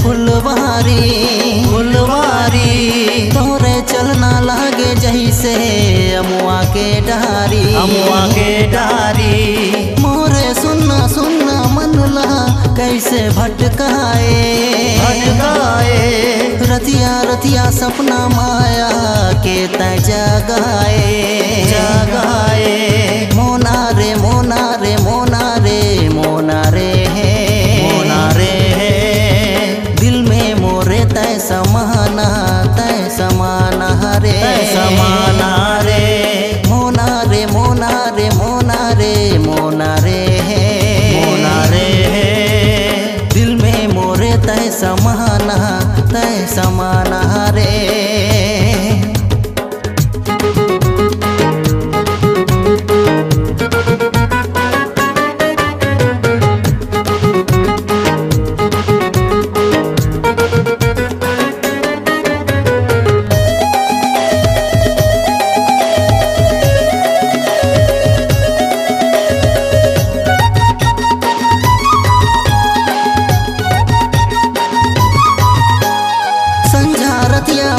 फुलवारी फुलवारी, तोरे चलना लागे जैसे अमुआ के डारी अमुआ के डारी। मोरे सुनना सुनना मनला कैसे भटकाए भटकाए, रतिया रतिया सपना माया के तय जगाए जगाए। मोना रे मोना रे मोना रे मोना रे है मोना रे है, दिल में मोरे तय समाना रे समाना रे। मोना रे मोना रे मोना रे मोना रे है मोना रे है, दिल में मोरे तय समाना रे।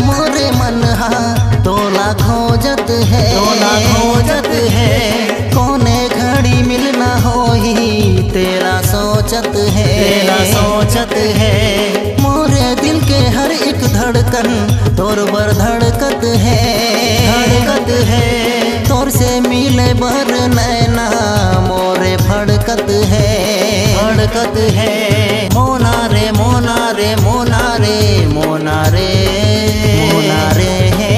मोरे मन हा तोला खोजत है, तोला खोजत है। कोने घड़ी मिलना होही तेरा सोचत है, तेरा सोचत है। मोरे दिल के हर एक धड़कन तोर बर धड़कत है, धड़कत है। तोर से मिले बर नैना मोरे फड़कत है, फड़कत है। मोना रे मोना रे मोना रे मोना रे मोना रे है,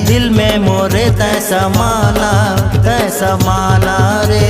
दिल में मोरे तय समाना रे।